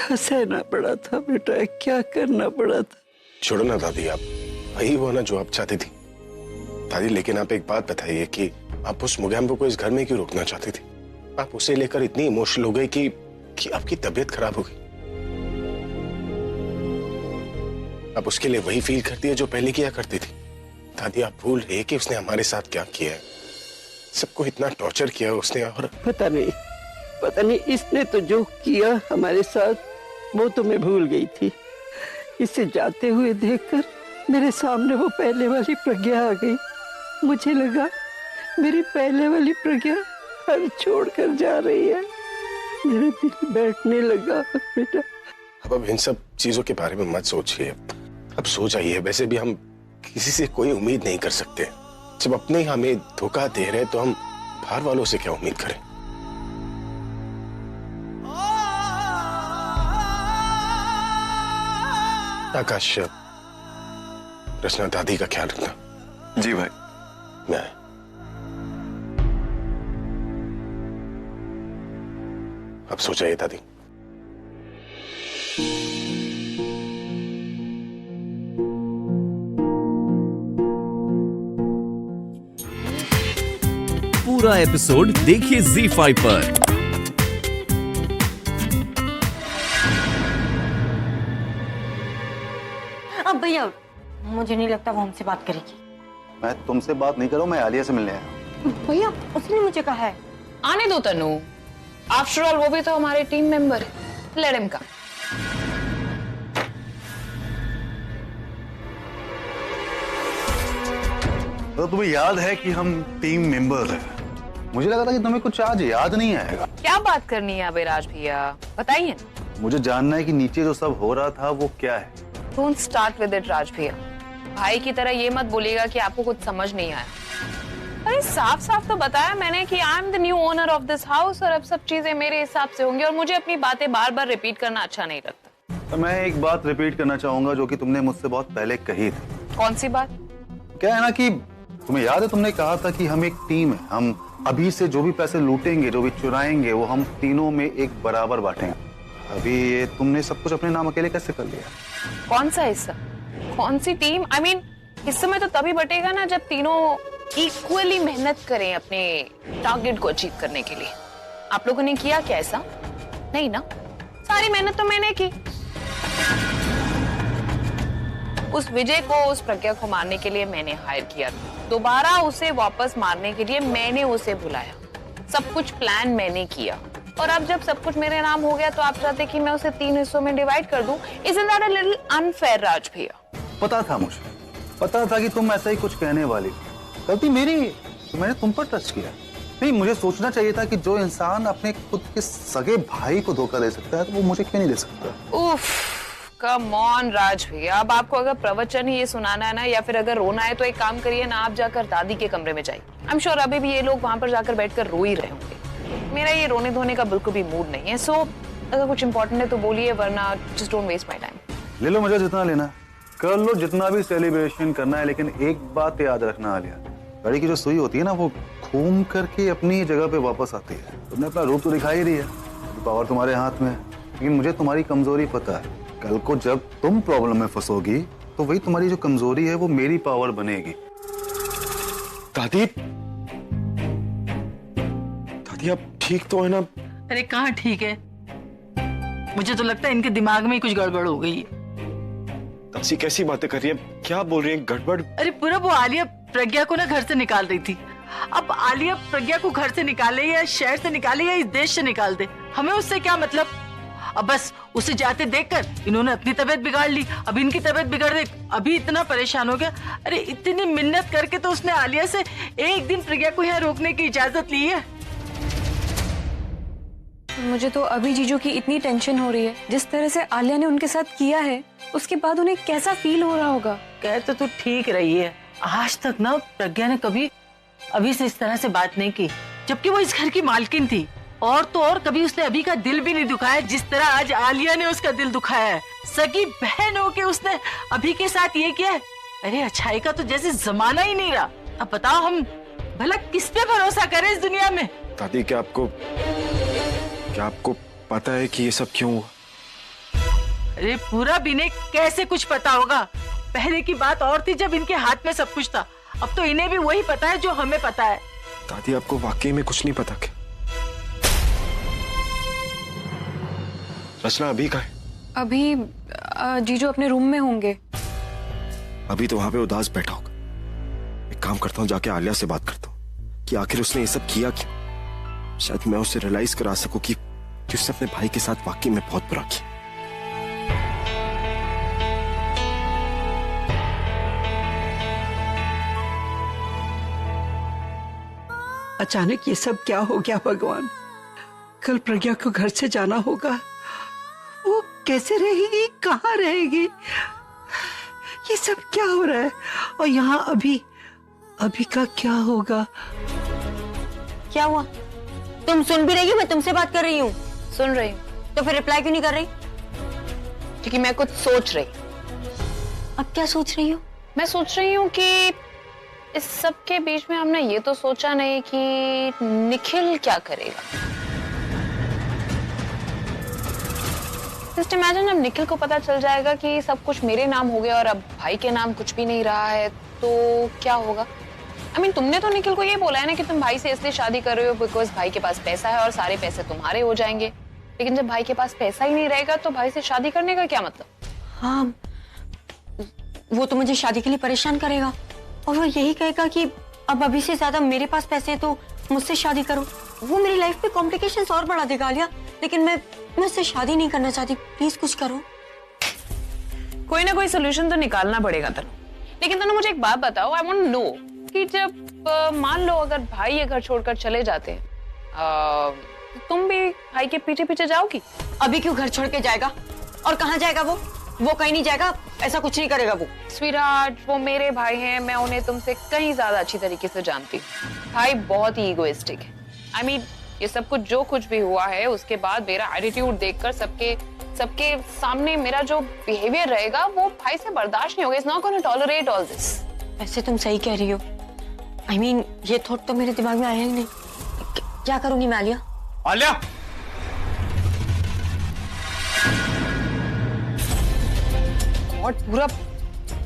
क्या सहना पड़ा था बेटा, क्या करना पड़ा था। छोड़ो ना दादी, आप वही वो ना जो आप चाहती थी दादी। लेकिन आप एक बात बताइए कि आप उस मुगैम्बो को इस घर में क्यों रोकना चाहती थी? आप उसे लेकर इतनी इमोशनल हो गई कि आपकी तबीयत खराब हो गई। आप उसके लिए वही फील करती है जो पहले किया करती थी। दादी आप भूल रही है कि उसने हमारे साथ क्या किया है। सबको इतना टॉर्चर किया उसने। और पता नहीं इसने तो जो किया हमारे साथ वो तो मैं भूल गई थी। इसे जाते हुए देखकर मेरे सामने वो पहले वाली प्रज्ञा आ गई। मुझे लगा मेरी पहले वाली प्रज्ञा घर छोड़कर जा रही है। मेरा दिल बैठने लगा बेटा। अब इन सब चीजों के बारे में मत सोचिए, अब सो जाइए। वैसे भी हम किसी से कोई उम्मीद नहीं कर सकते। जब अपने ही हमें धोखा दे रहे तो हम बाहर वालों से क्या उम्मीद करें। आकाश, रचना दादी का ख्याल रखना। जी भाई। मैं अब सो जाइए दादी। पूरा एपिसोड देखिए ZEE5 पर। अब भैया मुझे नहीं लगता वो हमसे बात करेगी। मैं तुमसे बात नहीं करूं, मैं आलिया से मिलने आया हूं। भैया उसने मुझे कहा है। आने दो तनु, आफ्टर ऑल वो भी तो हमारे टीम मेंबर है। Let him come. तो तुम्हें याद है कि हम टीम मेंबर हैं। मुझे लगा था कि तुम्हें कुछ आज याद नहीं आएगा। क्या बात करनी है अभिराज भैया, बताइए। मुझे जानना है कि नीचे जो सब हो रहा था वो क्या है। डोंट स्टार्ट विद इट राज भैया। भाई की तरह ये मत बोलिएगा कि आपको कुछ समझ नहीं आया। अरे साफ साफ तो बताया मैंने कि I am the new owner of this house और अब सब चीजें मेरे हिसाब से होंगी और मुझे अपनी बातें बार बार रिपीट करना अच्छा नहीं लगता। तो मैं एक बात रिपीट करना चाहूंगा जो कि तुमने मुझसे बहुत पहले कही थी। कौन सी बात? क्या है ना कि तुम्हें याद है तुमने कहा था कि हम एक टीम है। हम अभी से जो भी पैसे लूटेंगे, जो भी चुराएंगे, वो हम तीनों में एक बराबर बांटेंगे। अभी ये तुमने सब कुछ अपने नाम अकेले कैसे कर लिया? कौन सा हिस्सा, कौन सी टीम? आई मीन हिस्से में तो तभी बटेगा ना जब तीनों इक्वली मेहनत करें अपने टारगेट को अचीव करने के लिए। आप लोगों ने किया क्या ऐसा? नहीं ना, सारी मेहनत तो मैंने की। उस विजय को, उस प्रज्ञा को मारने के लिए मैंने हायर किया, दोबारा उसे वापस मारने के लिए मैंने उसे बुलाया। सब कुछ प्लान मैंने किया और अब जब सब कुछ मेरे नाम हो गया तो आप चाहते कि मैं उसे 3 हिस्सों में डिवाइड कर दूं? Isn't that a little unfair राज भैया? पता था, मुझे पता था कि तुम ऐसा ही कुछ कहने वाली। गलती मेरी, तो मैंने तुम पर ट्रस्ट किया। नहीं, मुझे सोचना चाहिए था कि जो इंसान अपने खुद के सगे भाई को धोखा दे सकता है तो वो मुझे क्यों नहीं दे सकता। उफ, कम ऑन राज भैया। अब आपको अगर प्रवचन ही ये सुनाना है ना, या फिर अगर रोना है तो एक काम करिए ना, आप जाकर दादी के कमरे में जाइए। आई एम श्योर अभी भी ये लोग वहां पर जाकर बैठकर रो ही रहे होंगे। मेरा ये रोने धोने का बिल्कुल भी मूड नहीं है। सो अगर कुछ इंपॉर्टेंट है तो बोलिए, वरना just don't waste my time. ले लो मुझे जितना लेना कर लो, जितना भी सेलिब्रेशन करना है, लेकिन एक बात याद रखना आलिया, गाड़ी की जो सुई होती है ना वो घूम करके अपनी जगह पे वापस आती है। तुमने अपना रूप तो दिखाई ही दिया, पावर तुम्हारे हाथ में है, लेकिन मुझे तुम्हारी कमजोरी पता है। कल को जब तुम प्रॉब्लम में फंसोगी तो वही तुम्हारी जो कमजोरी है वो मेरी पावर बनेगी। दादी, दादी आप ठीक तो है ना? अरे कहाँ ठीक है, मुझे तो लगता है इनके दिमाग में ही कुछ गड़बड़ हो गई है। तासी कैसी बातें कर रही है, क्या बोल रही है? गड़बड़? अरे पूरा वो आलिया प्रज्ञा को ना घर से निकाल रही थी। अब आलिया प्रज्ञा को घर से निकाले या शहर से निकाले या इस देश से निकाल दे, हमें उससे क्या मतलब। अब बस उसे जाते देखकर इन्होंने अपनी तबीयत बिगाड़ ली, अब इनकी तबीयत बिगड़ गई, अभी इतना परेशान हो गया। अरे इतनी मिन्नत करके तो उसने आलिया से एक दिन प्रज्ञा को यहाँ रोकने की इजाजत ली है। मुझे तो अभी जीजू की इतनी टेंशन हो रही है। जिस तरह से आलिया ने उनके साथ किया है उसके बाद उन्हें कैसा फील हो रहा होगा। कह तो तू ठीक रही है, आज तक ना प्रज्ञा ने कभी अभी से इस तरह से बात नहीं की, जबकि वो इस घर की मालकिन थी। और तो और कभी उसने अभी का दिल भी नहीं दुखाया जिस तरह आज आलिया ने उसका दिल दुखाया है। सगी बहन होके उसने अभी के साथ ये किया है। अरे अच्छाई का तो जैसे जमाना ही नहीं रहा। अब बताओ हम भला किस पे भरोसा करें इस दुनिया में। दादी क्या आपको पता है कि ये सब क्यों हुआ? अरे पूरा भी इन्हें कैसे कुछ पता होगा? पहले की बात और थी जब इनके हाथ में सब कुछ था। अब तो इन्हें भी वही पता है जो हमें पता है। दादी आपको वाकई में कुछ नहीं पता क्या? रचना अभी कहाँ है? अभी जीजू अपने रूम में होंगे। अभी तो वहां पे उदास बैठा होगा। एक काम करता हूँ, जाके आलिया से बात करता हूँ कि आखिर उसने ये सब किया क्यों। शायद मैं उसे रियलाइज करा सकूं कि उसने अपने भाई के साथ वाकई में बहुत बुरा किया। अचानक ये सब क्या हो गया भगवान? कल प्रज्ञा को घर से जाना होगा। वो कैसे रहेगी, कहाँ रहेगी? ये सब क्या हो रहा है? और यहाँ अभी का क्या होगा? क्या हुआ? तुम सुन भी रही हो? मैं तुमसे बात कर रही हूँ। सुन रही हूँ। तो फिर रिप्लाई क्यों नहीं कर रही? क्योंकि मैं कुछ सोच रही। अब क्या सोच रही हो? मैं सोच रही हूँ कि इस सब के बीच में हमने ये तो सोचा नहीं कि निखिल क्या करेगा। जस्ट इमेजिन, अब निखिल को पता चल जाएगा कि सब कुछ मेरे नाम हो गया और अब भाई के नाम कुछ भी नहीं रहा है, तो क्या होगा? I mean, तुमने तो निखिल को ये बोला है ना कि तुम भाई से इसलिए शादी कर रहे हो बिकॉज भाई के पास पैसा है और सारे पैसे तुम्हारे हो जाएंगे। लेकिन जब भाई के पास पैसा ही नहीं रहेगा तो भाई से शादी करने का क्या मतलब? हाँ, वो तो मुझे शादी के लिए परेशान करेगा और वो यही कहेगा कि अब अभी से ज्यादा मेरे पास पैसे है तो मुझसे शादी करो। वो मेरी लाइफ में कॉम्प्लिकेशंस और बढ़ा देगा आलिया। लेकिन मैं उससे शादी नहीं करना चाहती। प्लीज कुछ करो। कोई ना कोई सोल्यूशन तो निकालना पड़ेगा तनु। लेकिन तनु मुझे एक बात बताओ, आई वांट टू नो कि जब मान लो अगर भाई ये घर छोड़कर चले जाते हैं, तुम भी भाई के पीछे पीछे जाओगी? अभी क्यों घर छोड़ के जाएगा? और कहाँ जाएगा वो कहीं नहीं जाएगा। ऐसा कुछ नहीं करेगा वो। स्वीटहार्ट, वो मेरे भाई हैं, मैं उन्हें तुमसे कहीं ज्यादा अच्छी तरीके से जानती हूँ। भाई बहुत ही इगोइस्टिक है। आई मीन, ये सब कुछ जो कुछ भी हुआ है उसके बाद मेरा एटीट्यूड देखकर सबके सामने मेरा जो बिहेवियर रहेगा वो भाई से बर्दाश्त नहीं होगा। It's not gonna tolerate all this. वैसे तुम सही कह रही हो। आई मीन, ये थॉट तो मेरे दिमाग में आया ही नहीं। क्या करूंगी मैं आलिया? आलिया! और पूरा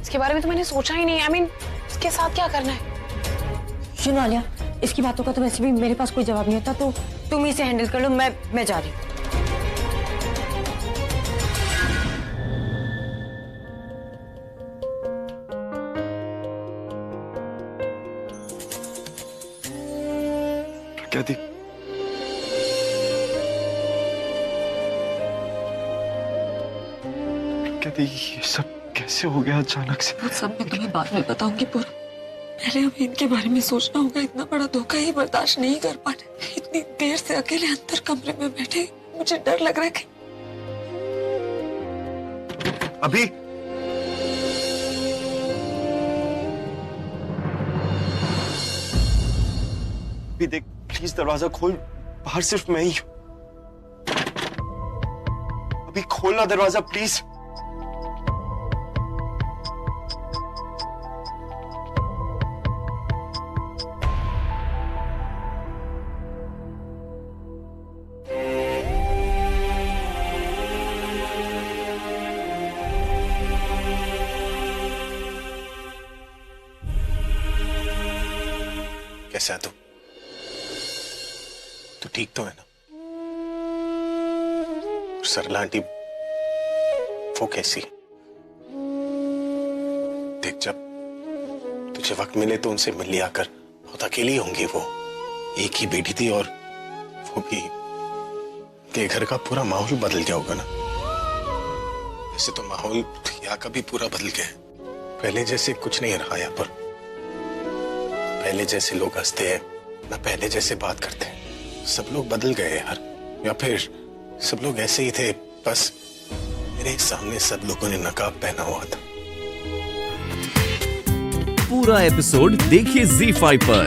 इसके बारे में तो मैंने सोचा ही नहीं। आई मीन, इसके साथ क्या करना है? सुनो आलिया, इसकी बातों का तो वैसे भी मेरे पास कोई जवाब नहीं होता, तो तुम इसे हैंडल कर लो। मैं जा रही हूँ। क्या थी? क्या थी? ये सब कैसे हो गया अचानक से? वो सब मैं तुम्हें बाद में बताऊंगी पूरा। पहले हमें इनके बारे में सोचना होगा। इतना बड़ा धोखा ही बर्दाश्त नहीं कर पा रहे। इतनी देर से अकेले अंदर कमरे में बैठे, मुझे डर लग रहा है कि अभी देख, प्लीज दरवाजा खोल। बाहर सिर्फ मैं ही हूं। अभी खोलना दरवाजा प्लीज। कैसा है तू ठीक तो है ना? सरला आंटी वो कैसी? देख, जब तुझे वक्त मिले तो उनसे मिल लिया कर। बहुत अकेली होंगी वो। एक ही बेटी थी और वो भी के घर का पूरा माहौल बदल गया होगा ना। वैसे तो माहौल यहाँ का भी पूरा बदल गया है। पहले जैसे कुछ नहीं रहा यहाँ पर। पहले जैसे लोग हंसते हैं ना, पहले जैसे बात करते हैं। सब लोग बदल गए यार, या फिर सब लोग ऐसे ही थे, बस मेरे सामने सब लोगों ने नकाब पहना हुआ था। पूरा एपिसोड देखिए ZEE5 पर।